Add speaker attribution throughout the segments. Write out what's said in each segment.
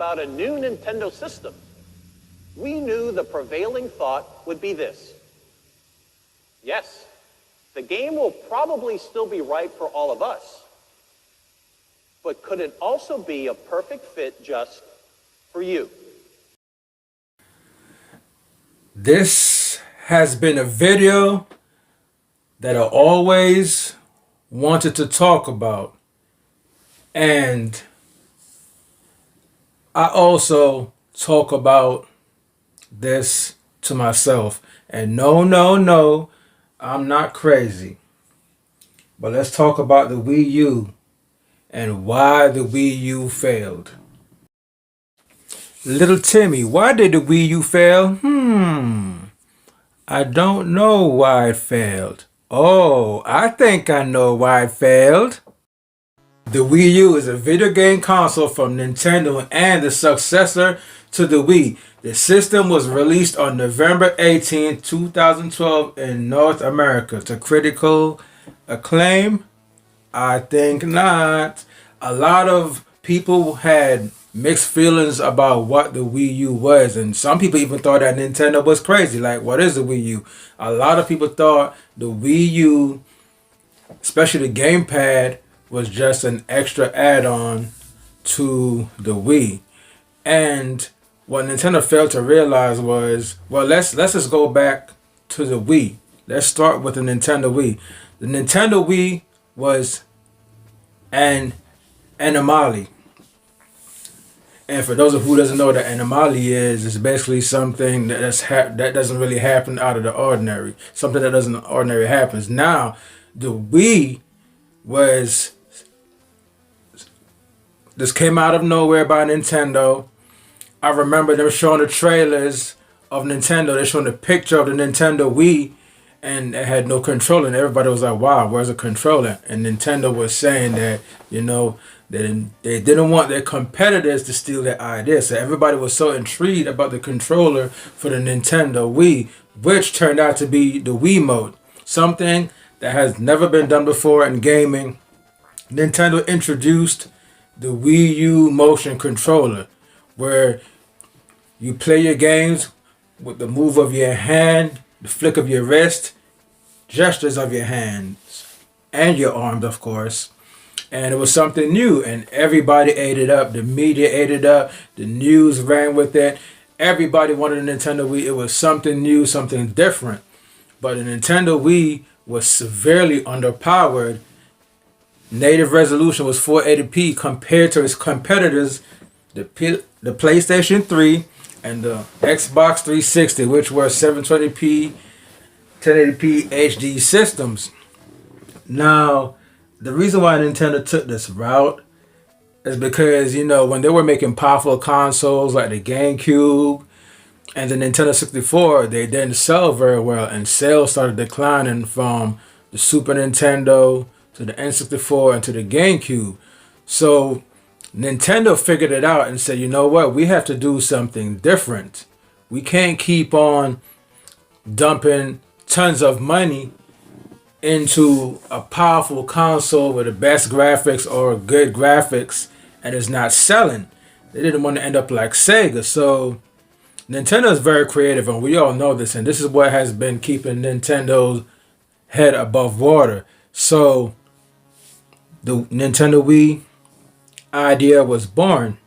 Speaker 1: about a new Nintendo system, we knew the prevailing thought would be this. Yes, the game will probably still be right for all of us, but could it also be a perfect fit just for you?
Speaker 2: This has been a video that I always wanted to talk about, and I also talk about this to myself. And no, I'm not crazy. But let's talk about the Wii U and why the Wii U failed. Little Timmy, why did the Wii U fail? I don't know why it failed. Oh, I think I know why it failed. The Wii U is a video game console from Nintendo and the successor to the Wii. The system was released on November 18, 2012 in North America to critical acclaim. I think not. A lot of people had mixed feelings about what the Wii U was, and some people even thought that Nintendo was crazy. Like, what is the Wii U? A lot of people thought the Wii U, especially the gamepad, was just an extra add-on to the Wii. And what Nintendo failed to realize was, well, let's just go back to the Wii. Let's start with the Nintendo Wii. The Nintendo Wii was an anomaly. And for those of who doesn't know what an anomaly is, it's basically something that doesn't really happen out of the ordinary. Something that doesn't ordinary happens. Now, the Wii was this came out of nowhere by Nintendo. I remember them showing the trailers of Nintendo. They're showing a picture of the Nintendo Wii, and it had no controller. And everybody was like, wow, where's the controller? And Nintendo was saying that, they didn't want their competitors to steal their idea. So everybody was so intrigued about the controller for the Nintendo Wii, which turned out to be the Wiimote. Something that has never been done before in gaming. Nintendo introduced the Wii U motion controller, where you play your games with the move of your hand, the flick of your wrist, gestures of your hands, and your arms, of course. And it was something new, and everybody ate it up. The media ate it up. The news ran with it. Everybody wanted a Nintendo Wii. It was something new, something different. But the Nintendo Wii was severely underpowered. Native resolution was 480p compared to its competitors, the PlayStation 3 and the Xbox 360, which were 720p, 1080p HD systems. Now, the reason why Nintendo took this route is because, when they were making powerful consoles like the GameCube and the Nintendo 64, they didn't sell very well, and sales started declining from the Super Nintendo to the N64 and to the GameCube. So Nintendo figured it out and said, you know what, we have to do something different. We can't keep on dumping tons of money into a powerful console with the best graphics or good graphics and it's not selling. They didn't want to end up like Sega. So Nintendo is very creative, and we all know this, and this is what has been keeping Nintendo's head above water. So the Nintendo Wii idea was born.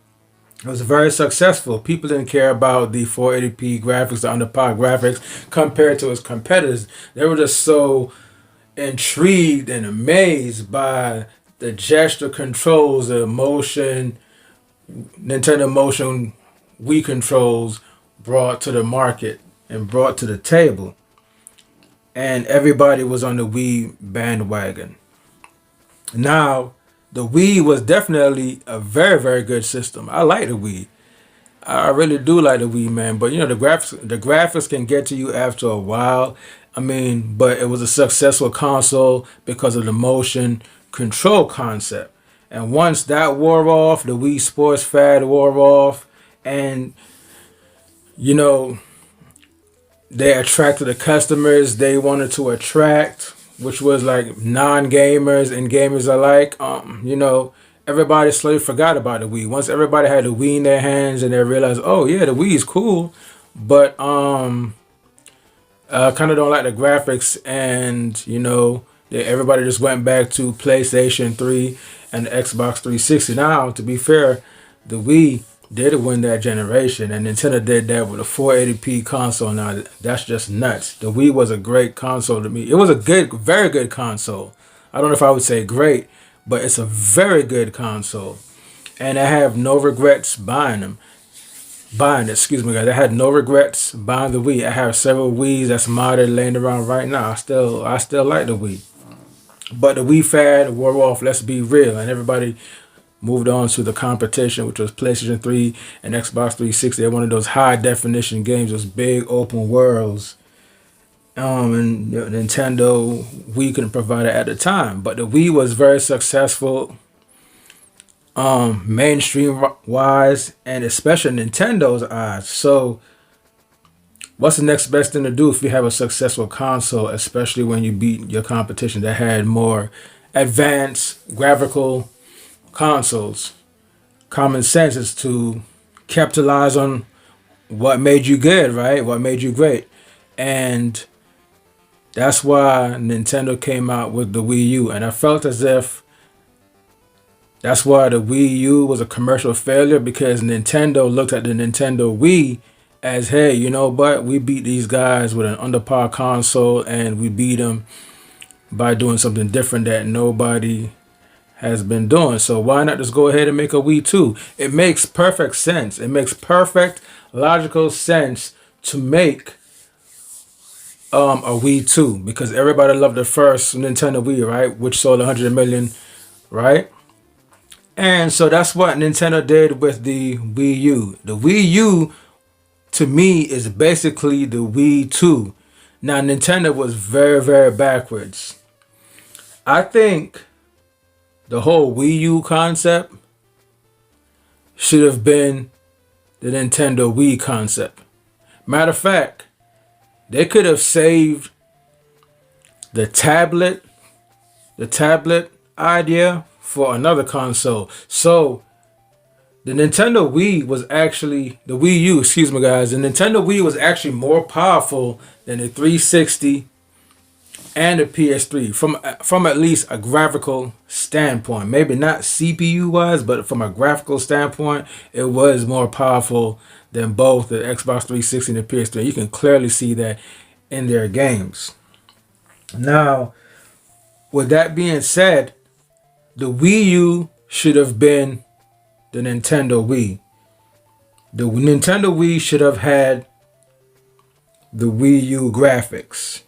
Speaker 2: It was very successful. People didn't care about the 480p graphics, the underpowered graphics compared to its competitors. They were just so intrigued and amazed by the gesture controls, the motion, Nintendo Motion Wii controls brought to the market and brought to the table. And everybody was on the Wii bandwagon. Now, the Wii was definitely a very, very good system. I like the Wii. I really do like the Wii, man. But the graphics can get to you after a while. But it was a successful console because of the motion control concept. And once that wore off, the Wii Sports fad wore off, and they attracted the customers they wanted to attract, which was like non-gamers and gamers alike. everybody slowly forgot about the Wii. Once everybody had the Wii in their hands and they realized, oh yeah, the Wii is cool, but kind of don't like the graphics, and everybody just went back to PlayStation 3 and the Xbox 360. Now, to be fair, the Wii did win that generation, and Nintendo did that with a 480p console. Now, that's just nuts. The Wii was a great console to me. It was a good, very good console. I don't know if I would say great, but it's a very good console, and I have no regrets buying it, excuse me, guys. I had no regrets buying the Wii. I have several Wiis that's modded laying around right now. I still like the Wii. But the Wii fad wore off, let's be real, and everybody moved on to the competition, which was PlayStation 3 and Xbox 360. They're one of those high definition games, those big open worlds. And Nintendo Wii couldn't provide it at the time. But the Wii was very successful mainstream wise, and especially Nintendo's eyes. So what's the next best thing to do if you have a successful console, especially when you beat your competition that had more advanced graphical consoles? Common sense is to capitalize on what made you good, right? What made you great. And that's why Nintendo came out with the Wii U. And I felt as if that's why the Wii U was a commercial failure, because Nintendo looked at the Nintendo Wii as, hey, you know what? We beat these guys with an underpowered console, and we beat them by doing something different that nobody has been doing. So why not just go ahead and make a Wii 2? It makes perfect sense. It makes perfect logical sense to make a Wii 2, because everybody loved the first Nintendo Wii, right? Which sold 100 million, right? And so that's what Nintendo did with the Wii U. The Wii U, to me, is basically the Wii 2. Now, Nintendo was very, very backwards. I think the whole Wii U concept should have been the Nintendo Wii concept. Matter of fact, they could have saved the tablet idea for another console. So the Nintendo Wii was actually, the Wii U, excuse me guys, the Nintendo Wii was actually more powerful than the 360 and the PS3 from at least a graphical standpoint. Maybe not CPU wise, but from a graphical standpoint, it was more powerful than both the Xbox 360 and the PS3. You can clearly see that in their games. Now, with that being said, the Wii U should have been the Nintendo Wii. The Nintendo Wii should have had the Wii U graphics.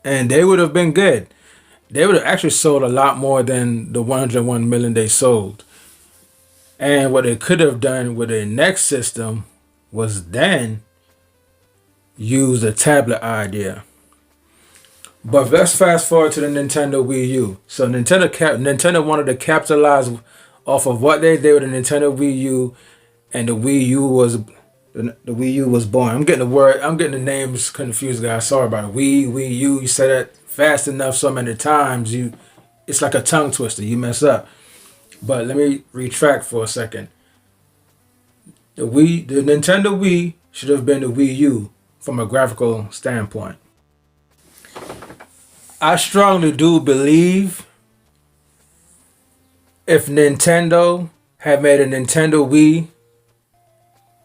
Speaker 2: And they would have been good. They would have actually sold a lot more than the 101 million they sold. And what they could have done with their next system was then use the tablet idea. But let's fast forward to the Nintendo Wii U. So Nintendo wanted to capitalize off of what they did with the Nintendo Wii U, and the Wii U was born. I'm getting the names confused, guys. Sorry about it. Wii U. You say that fast enough so many times, it's like a tongue twister. You mess up. But let me retract for a second. The Nintendo Wii should have been the Wii U from a graphical standpoint. I strongly do believe if Nintendo had made a Nintendo Wii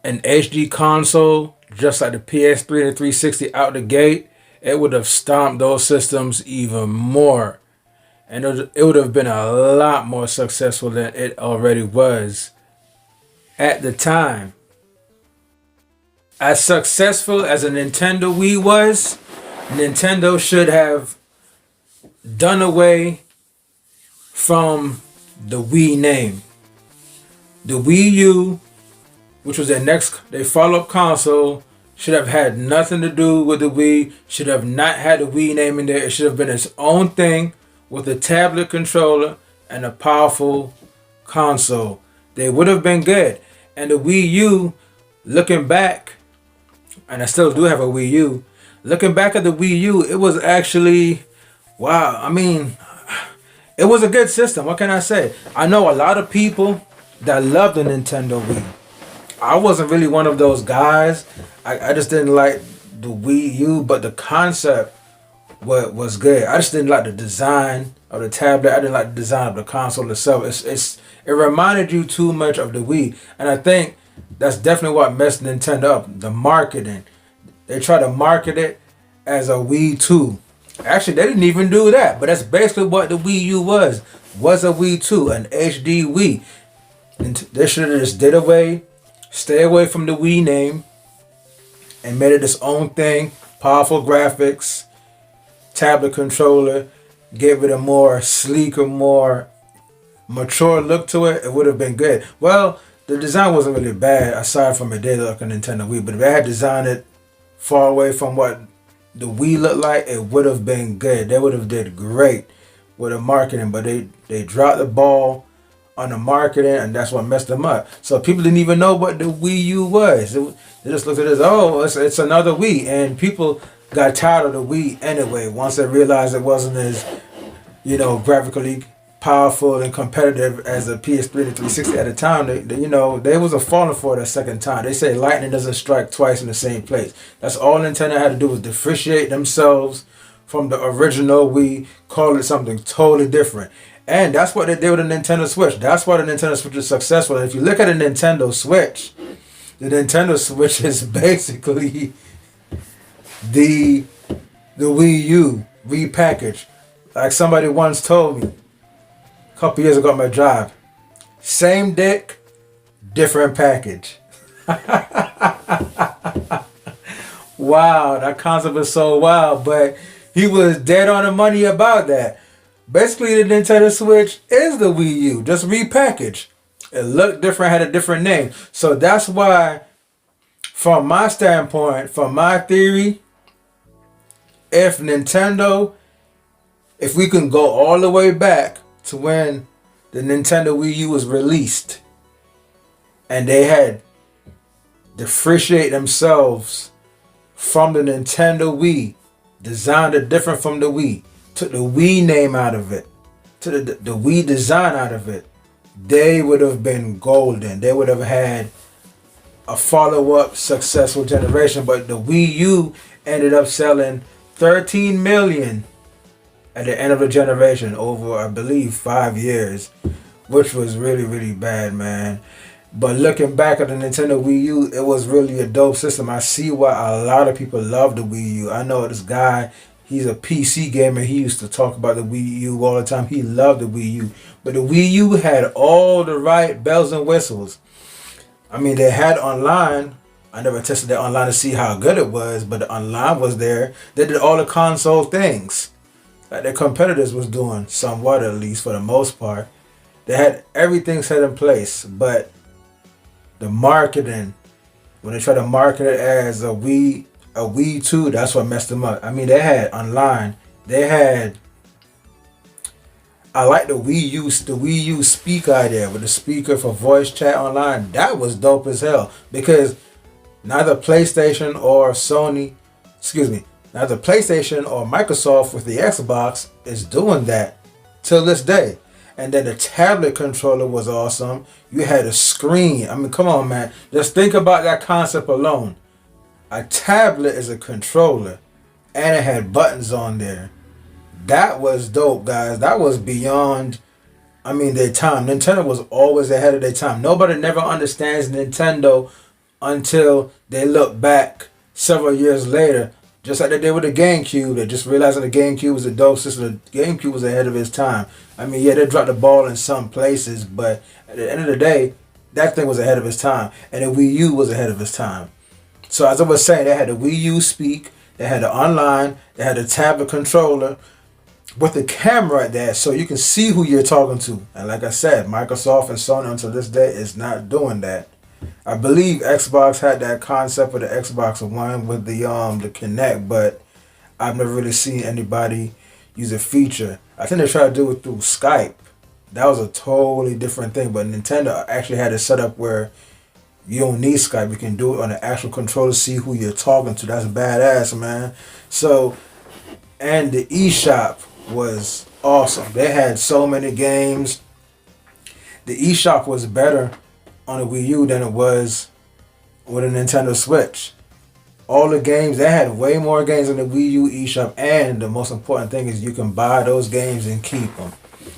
Speaker 2: an HD console, just like the PS3 and the 360 out the gate, it would have stomped those systems even more. And it would have been a lot more successful than it already was at the time. As successful as a Nintendo Wii was, Nintendo should have done away from the Wii name. The Wii U, which was their follow-up console, should have had nothing to do with the Wii, should have not had the Wii name in there. It should have been its own thing with a tablet controller and a powerful console. They would have been good. And the Wii U, looking back, and I still do have a Wii U, looking back at the Wii U, it was actually, wow. I mean, It was a good system. What can I say? I know a lot of people that love the Nintendo Wii. I wasn't really one of those guys. I just didn't like the Wii U, but the concept was good. I just didn't like the design of the tablet. I didn't like the design of the console itself. It reminded you too much of the Wii, and I think that's definitely what messed Nintendo up. The marketing. They tried to market it as a Wii 2. Actually, they didn't even do that, but that's basically what the Wii U was a Wii 2, an HD Wii. And they should have just stay away from the Wii name, and made it its own thing. Powerful graphics, tablet controller, gave it a more sleeker, more mature look to it. It would have been good. Well, the design wasn't really bad, aside from it did look like a Nintendo Wii, but if they had designed it far away from what the Wii looked like, it would have been good. They would have did great with the marketing, but they dropped the ball on the marketing, and that's what messed them up. So people didn't even know what the Wii U was. They just looked at it as, oh, it's another Wii, and people got tired of the Wii anyway. Once they realized it wasn't as, graphically powerful and competitive as a PS3 and 360 at the time, they wasn't falling for it a second time. They say lightning doesn't strike twice in the same place. That's all Nintendo had to do was differentiate themselves from the original Wii, call it something totally different. And that's what they did with the Nintendo Switch. That's why the Nintendo Switch is successful. And if you look at the Nintendo Switch is basically the Wii U repackaged. Like somebody once told me a couple years ago at my job, same dick, different package. Wow, that concept is so wild, but he was dead on the money about that. Basically, the Nintendo Switch is the Wii U, just repackaged. It looked different, had a different name. So that's why, from my standpoint, from my theory, if we can go all the way back to when the Nintendo Wii U was released, and they had differentiate themselves from the Nintendo Wii, designed it different from the Wii, took the Wii name out of it, took the Wii design out of it, they would have been golden. They would have had a follow-up successful generation. But the Wii U ended up selling 13 million at the end of the generation over, I believe, 5 years, which was really, really bad, man. But looking back at the Nintendo Wii U, it was really a dope system. I see why a lot of people love the Wii U. I know this guy, he's a PC gamer. He used to talk about the Wii U all the time. He loved the Wii U. But the Wii U had all the right bells and whistles. I mean, they had online. I never tested it online to see how good it was, but the online was there. They did all the console things that their competitors was doing, somewhat at least, for the most part. They had everything set in place, but the marketing, when they tried to market it as a Wii 2, that's what messed them up. I mean, they had online. I like the Wii U speak idea with the speaker for voice chat online. That was dope as hell, because neither PlayStation or Microsoft with the Xbox is doing that till this day. And then the tablet controller was awesome. You had a screen. I mean, come on, man. Just think about that concept alone. A tablet is a controller, and it had buttons on there. That was dope, guys. That was beyond, their time. Nintendo was always ahead of their time. Nobody never understands Nintendo until they look back several years later. Just like they did with the GameCube. They just realized that the GameCube was a dope system. The GameCube was ahead of its time. Yeah, they dropped the ball in some places, but at the end of the day, that thing was ahead of its time. And the Wii U was ahead of its time. So as I was saying, they had the Wii U speak, they had the online, they had the tablet controller with the camera there, so you can see who you're talking to. And like I said, Microsoft and Sony until this day is not doing that. I believe Xbox had that concept with the Xbox One with the Kinect, but I've never really seen anybody use a feature. I think they tried to do it through Skype. That was a totally different thing, but Nintendo actually had it set up where you don't need Skype. You can do it on the actual controller, see who you're talking to. That's badass, man. So, and the eShop was awesome. They had so many games. The eShop was better on the Wii U than it was with a Nintendo Switch. All the games, they had way more games on the Wii U eShop, and the most important thing is you can buy those games and keep them.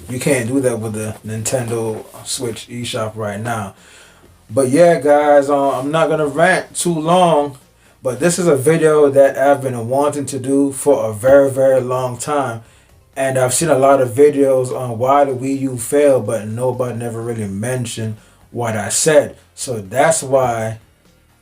Speaker 2: You can't do that with the Nintendo Switch eShop right now. But yeah, guys, I'm not gonna rant too long, but this is a video that I've been wanting to do for a very, very long time. And I've seen a lot of videos on why the Wii U failed, but nobody never really mentioned what I said. So that's why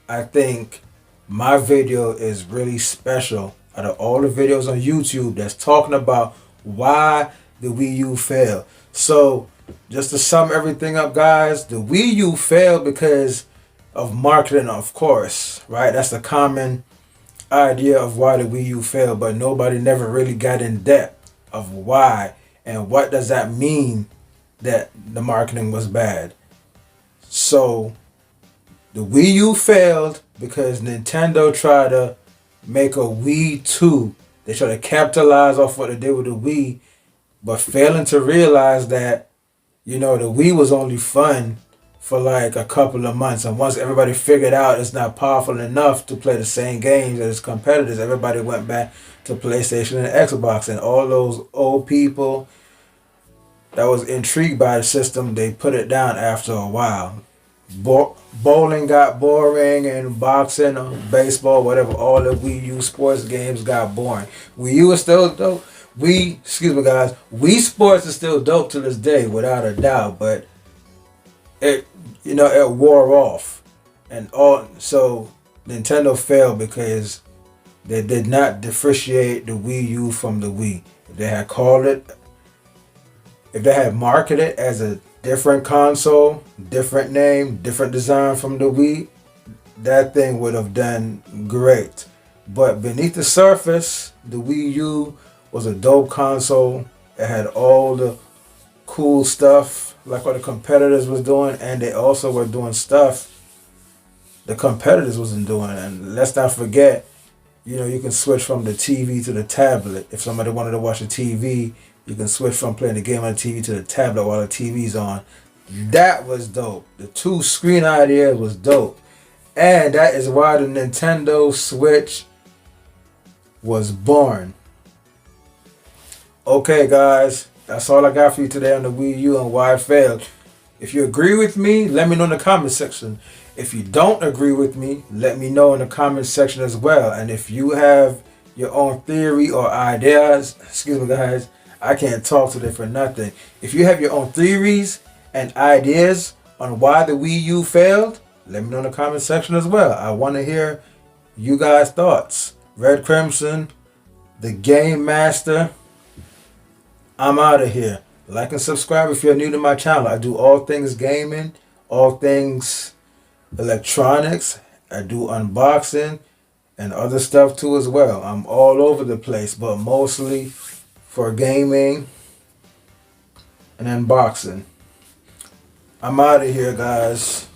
Speaker 2: I think my video is really special out of all the videos on YouTube that's talking about why the Wii U failed. So just to sum everything up, guys, the Wii U failed because of marketing, of course, right? That's the common idea of why the Wii U failed, but nobody never really got in depth of why and what does that mean that the marketing was bad. So the Wii U failed because Nintendo tried to make a Wii 2. They tried to capitalize off what they did with the Wii, but failing to realize that, you know, the Wii was only fun for like a couple of months. And once everybody figured out it's not powerful enough to play the same games as competitors, everybody went back to PlayStation and Xbox. And all those old people that was intrigued by the system, they put it down after a while. Bowling got boring, and boxing, baseball, whatever, all the Wii U sports games got boring. Wii U is still dope. Wii Sports is still dope to this day, without a doubt. But it wore off, and all. So Nintendo failed because they did not differentiate the Wii U from the Wii. If they had marketed it as a different console, different name, different design from the Wii, that thing would have done great. But beneath the surface, the Wii U was a dope console. It had all the cool stuff, like what the competitors was doing, and they also were doing stuff the competitors wasn't doing. And let's not forget, you can switch from the TV to the tablet. If somebody wanted to watch the TV, you can switch from playing the game on the TV to the tablet while the TV's on. That was dope. The two screen idea was dope. And that is why the Nintendo Switch was born. Okay, guys, that's all I got for you today on the Wii U and why it failed. If you agree with me, let me know in the comment section. If you don't agree with me, let me know in the comment section as well. And if you have your own theory or ideas, excuse me, guys, I can't talk today for nothing. If you have your own theories and ideas on why the Wii U failed, let me know in the comment section as well. I want to hear you guys' thoughts. Red Crimson, the Game Master, I'm out of here. Like and subscribe if you're new to my channel. I do all things gaming, all things electronics. I do unboxing and other stuff too as well. I'm all over the place, but mostly for gaming and unboxing. I'm out of here, guys.